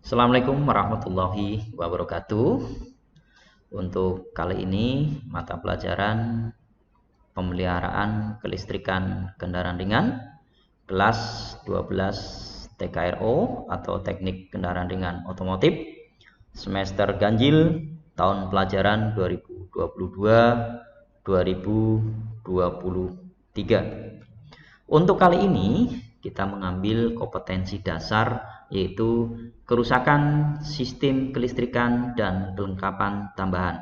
Assalamualaikum warahmatullahi wabarakatuh. Untuk kali ini mata pelajaran pemeliharaan kelistrikan kendaraan ringan kelas 12 TKRO atau Teknik Kendaraan Ringan Otomotif semester ganjil tahun pelajaran 2022-2023. Untuk kali ini kita mengambil kompetensi dasar yaitu kerusakan sistem kelistrikan dan kelengkapan tambahan.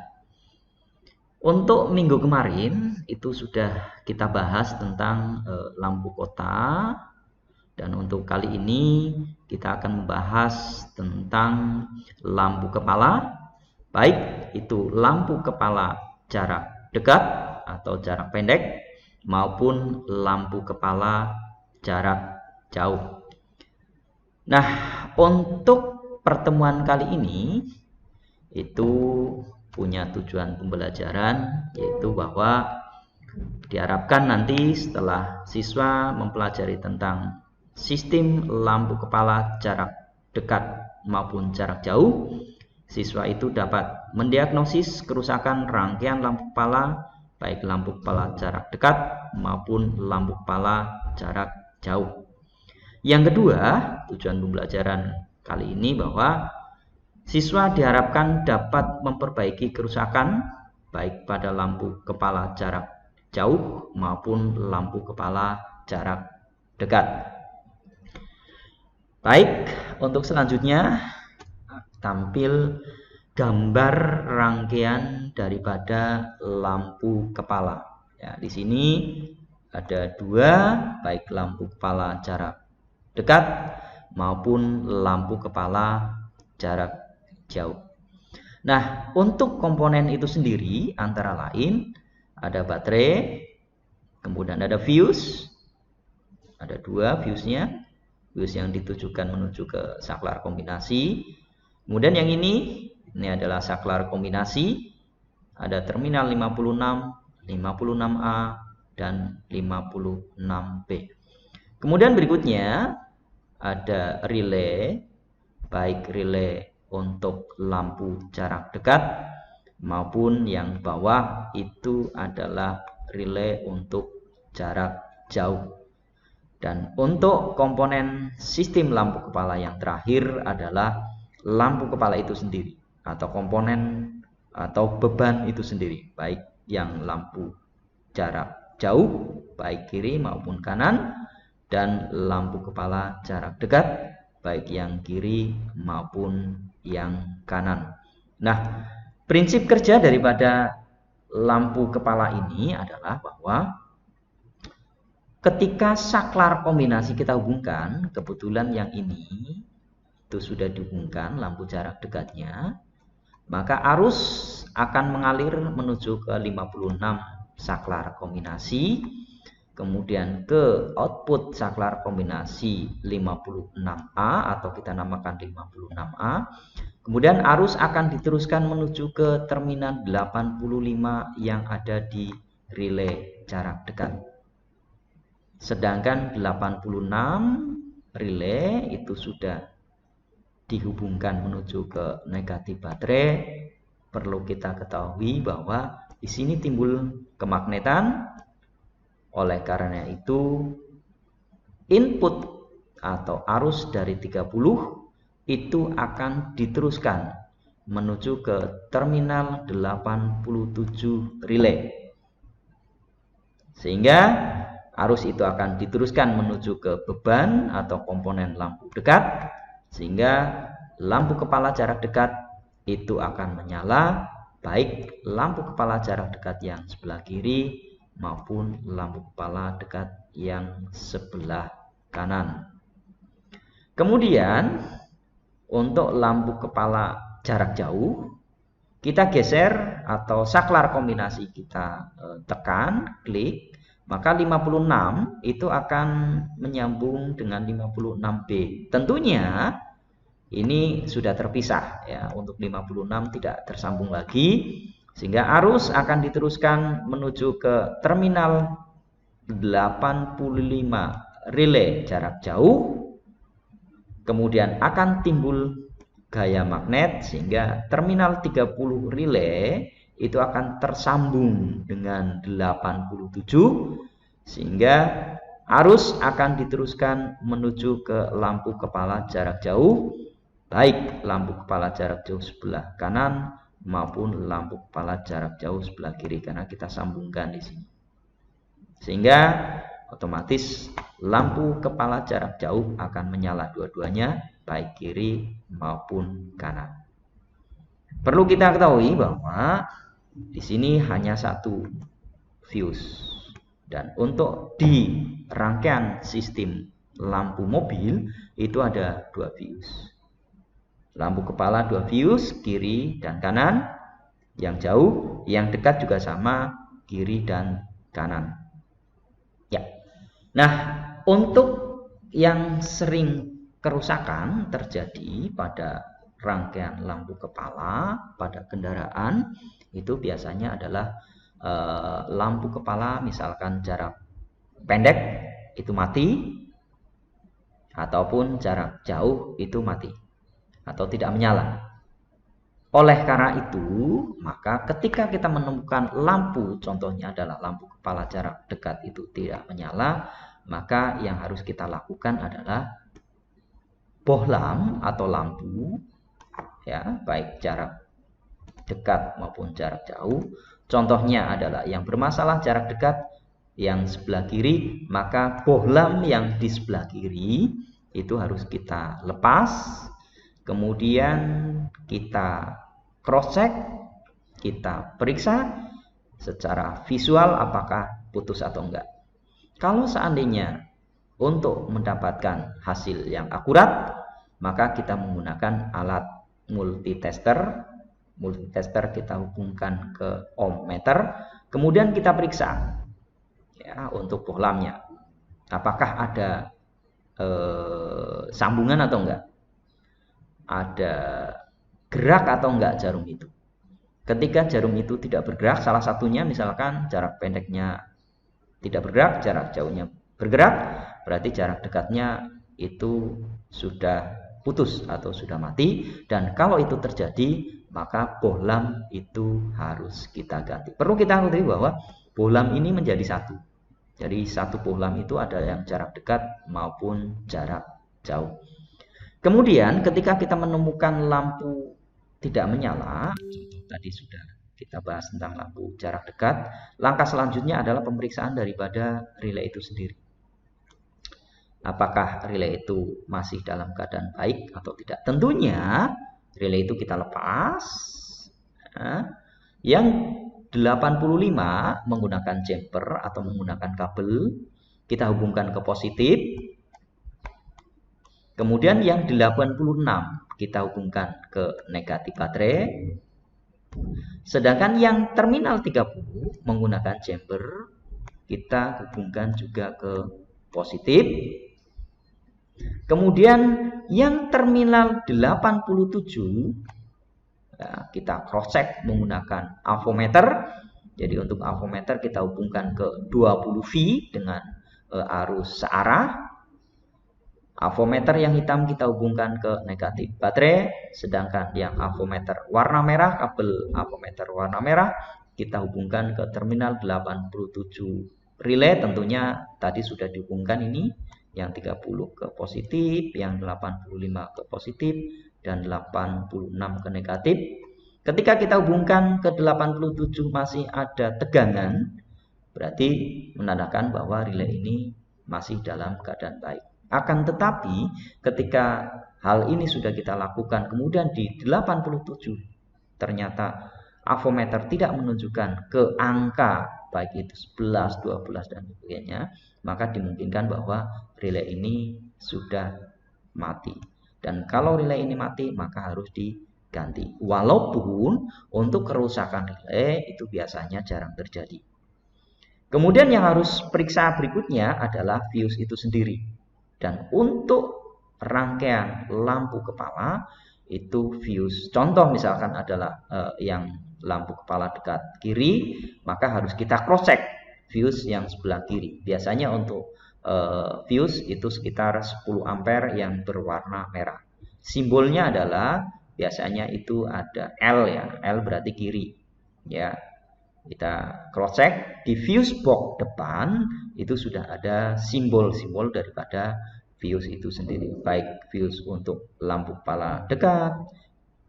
Untuk minggu kemarin itu sudah kita bahas tentang lampu kota, dan untuk kali ini kita akan membahas tentang lampu kepala, baik itu lampu kepala jarak dekat atau jarak pendek maupun lampu kepala jarak jauh. Nah, untuk pertemuan kali ini itu punya tujuan pembelajaran, yaitu bahwa diharapkan nanti setelah siswa mempelajari tentang sistem lampu kepala jarak dekat maupun jarak jauh, siswa itu dapat mendiagnosis kerusakan rangkaian lampu kepala, baik lampu kepala jarak dekat maupun lampu kepala jarak jauh. Yang kedua, tujuan pembelajaran kali ini bahwa siswa diharapkan dapat memperbaiki kerusakan baik pada lampu kepala jarak jauh maupun lampu kepala jarak dekat. Baik, untuk selanjutnya tampil gambar rangkaian daripada lampu kepala. Ya, di sini ada dua, baik lampu kepala jarak dekat maupun lampu kepala jarak jauh. Nah, untuk komponen itu sendiri antara lain ada baterai, kemudian ada fuse, ada dua fuse-nya, fuse yang ditujukan menuju ke saklar kombinasi. Kemudian yang ini adalah saklar kombinasi, ada terminal 56, 56A, dan 56B. Kemudian berikutnya ada relay, baik relay untuk lampu jarak dekat maupun yang bawah itu adalah relay untuk jarak jauh. Dan untuk komponen sistem lampu kepala yang terakhir adalah lampu kepala itu sendiri atau komponen atau beban itu sendiri, baik yang lampu jarak jauh baik kiri maupun kanan, dan lampu kepala jarak dekat baik yang kiri maupun yang kanan. Nah, prinsip kerja daripada lampu kepala ini adalah bahwa ketika saklar kombinasi kita hubungkan, kebetulan yang ini itu sudah dihubungkan lampu jarak dekatnya, maka arus akan mengalir menuju ke 56 saklar kombinasi, kemudian ke output saklar kombinasi 56A atau kita namakan 56A. Kemudian arus akan diteruskan menuju ke terminal 85 yang ada di relay jarak dekat. Sedangkan 86 relay itu sudah dihubungkan menuju ke negatif baterai. Perlu kita ketahui bahwa di sini timbul kemagnetan. Oleh karena itu, input atau arus dari 30 itu akan diteruskan menuju ke terminal 87 relay. Sehingga arus itu akan diteruskan menuju ke beban atau komponen lampu dekat, sehingga lampu kepala jarak dekat itu akan menyala, baik lampu kepala jarak dekat yang sebelah kiri maupun lampu kepala dekat yang sebelah kanan. Kemudian untuk lampu kepala jarak jauh kita geser atau saklar kombinasi kita tekan, klik, maka 56 itu akan menyambung dengan 56B. Tentunya ini sudah terpisah ya, untuk 56 tidak tersambung lagi, sehingga arus akan diteruskan menuju ke terminal 85 relay jarak jauh. Kemudian akan timbul gaya magnet sehingga terminal 30 relay itu akan tersambung dengan 87 sehingga arus akan diteruskan menuju ke lampu kepala jarak jauh, baik lampu kepala jarak jauh sebelah kanan maupun lampu kepala jarak jauh sebelah kiri, karena kita sambungkan di sini. Sehingga otomatis lampu kepala jarak jauh akan menyala dua-duanya, baik kiri maupun kanan. Perlu kita ketahui bahwa di sini hanya satu fuse, dan untuk di rangkaian sistem lampu mobil itu ada 2 fuse. Lampu kepala 2 fuse, kiri dan kanan. Yang jauh, yang dekat juga sama, kiri dan kanan. Ya. Nah, untuk yang sering kerusakan terjadi pada rangkaian lampu kepala pada kendaraan itu biasanya adalah lampu kepala misalkan jarak pendek itu mati, ataupun jarak jauh itu mati atau tidak menyala. Oleh karena itu, maka ketika kita menemukan lampu, contohnya adalah lampu kepala jarak dekat itu tidak menyala, maka yang harus kita lakukan adalah bohlam atau lampu, ya, baik jarak dekat maupun jarak jauh. Contohnya adalah yang bermasalah jarak dekat yang sebelah kiri, maka bohlam yang di sebelah kiri itu harus kita lepas, kemudian kita cross check, kita periksa secara visual apakah putus atau enggak. Kalau seandainya untuk mendapatkan hasil yang akurat, maka kita menggunakan alat multitester. Multitester kita hubungkan ke ohmmeter, kemudian kita periksa ya untuk bohlamnya apakah ada sambungan atau enggak, ada gerak atau enggak jarum itu. Ketika jarum itu tidak bergerak, salah satunya misalkan jarak pendeknya tidak bergerak, jarak jauhnya bergerak, berarti jarak dekatnya itu sudah putus atau sudah mati. Dan kalau itu terjadi, maka bohlam itu harus kita ganti. Perlu kita ketahui bahwa bohlam ini menjadi satu. Jadi satu bohlam itu ada yang jarak dekat maupun jarak jauh. Kemudian ketika kita menemukan lampu tidak menyala, tadi sudah kita bahas tentang lampu jarak dekat, langkah selanjutnya adalah pemeriksaan daripada relay itu sendiri. Apakah relay itu masih dalam keadaan baik atau tidak? Tentunya relay itu kita lepas. Yang 85 menggunakan jumper atau menggunakan kabel, kita hubungkan ke positif. Kemudian yang 86 kita hubungkan ke negatif baterai. Sedangkan yang terminal 30 menggunakan jumper, kita hubungkan juga ke positif. Kemudian yang terminal 87 ya, kita cross check menggunakan avometer. Jadi untuk avometer kita hubungkan ke 20V dengan arus searah. Avometer yang hitam kita hubungkan ke negatif baterai, sedangkan yang avometer warna merah, kabel avometer warna merah kita hubungkan ke terminal 87 relay. Tentunya tadi sudah dihubungkan ini, yang 30 ke positif, yang 85 ke positif, dan 86 ke negatif. Ketika kita hubungkan ke 87 masih ada tegangan, berarti menandakan bahwa relay ini masih dalam keadaan baik. Akan tetapi ketika hal ini sudah kita lakukan, kemudian di 87 ternyata avometer tidak menunjukkan ke angka baik itu 11, 12 dan sebagainya, maka dimungkinkan bahwa relay ini sudah mati. Dan kalau relay ini mati, maka harus diganti. Walaupun untuk kerusakan relay itu biasanya jarang terjadi. Kemudian yang harus periksa berikutnya adalah fuse itu sendiri. Dan untuk rangkaian lampu kepala itu fuse, contoh misalkan adalah yang lampu kepala dekat kiri, maka harus kita cross check fuse yang sebelah kiri. Biasanya untuk fuse itu sekitar 10 ampere yang berwarna merah. Simbolnya adalah biasanya itu ada L ya, L berarti kiri ya. Kita cross check di fuse box depan itu sudah ada simbol-simbol daripada fuse itu sendiri, baik fuse untuk lampu kepala dekat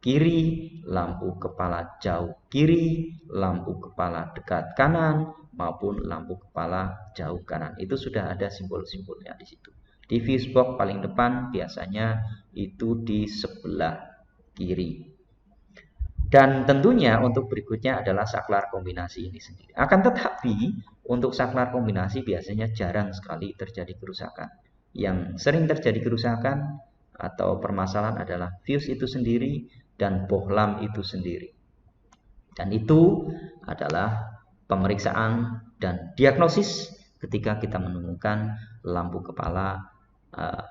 kiri, lampu kepala jauh kiri, lampu kepala dekat kanan maupun lampu kepala jauh kanan. Itu sudah ada simbol-simbolnya di situ. Di fuse box paling depan biasanya itu di sebelah kiri. Dan tentunya untuk berikutnya adalah saklar kombinasi ini sendiri. Akan tetapi untuk saklar kombinasi biasanya jarang sekali terjadi kerusakan. Yang sering terjadi kerusakan atau permasalahan adalah fuse itu sendiri dan bohlam itu sendiri. Dan itu adalah pemeriksaan dan diagnosis ketika kita menemukan lampu kepala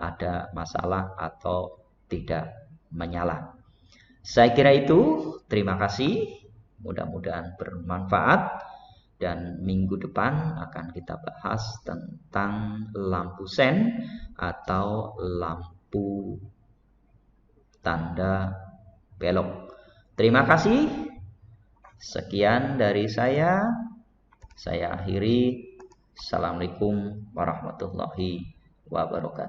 ada masalah atau tidak menyala. Saya kira itu, terima kasih, mudah-mudahan bermanfaat, dan minggu depan akan kita bahas tentang lampu sen atau lampu tanda belok. Terima kasih, sekian dari saya akhiri. Assalamualaikum warahmatullahi wabarakatuh.